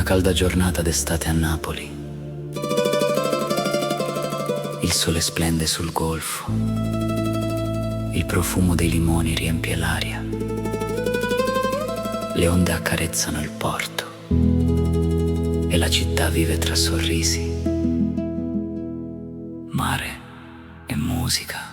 calda giornata d'estate a Napoli. Il sole splende sul golfo. Il profumo dei limoni riempie l'aria. Le onde accarezzano il porto e la città vive tra sorrisi, mare e musica.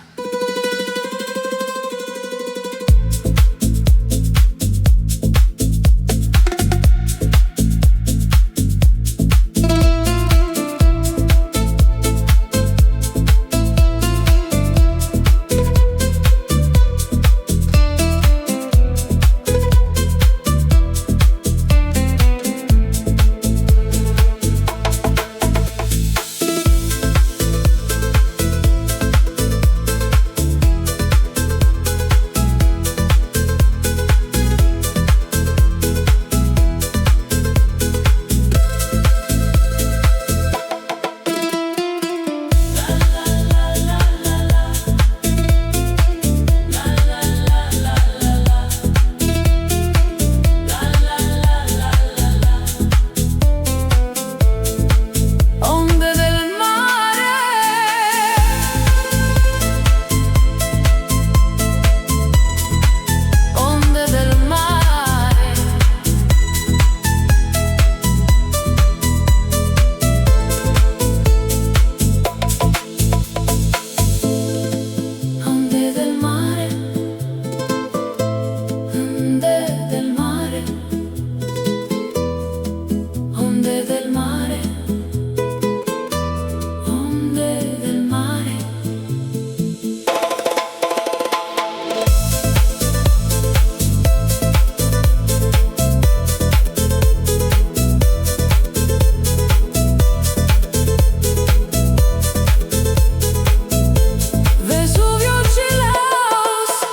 Vesuvio Chill House.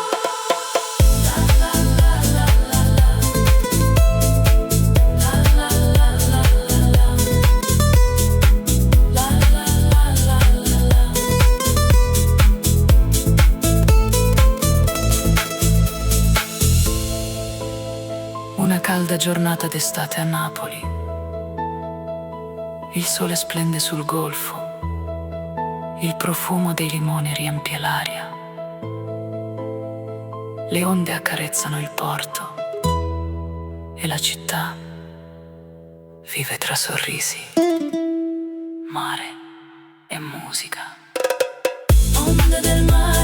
Una calda giornata d'estate a Napoli. Il sole splende sul golfo. Il profumo dei limoni riempie l'aria. Le onde accarezzano il porto e la città vive tra sorrisi, mare e musica. Onde del mare.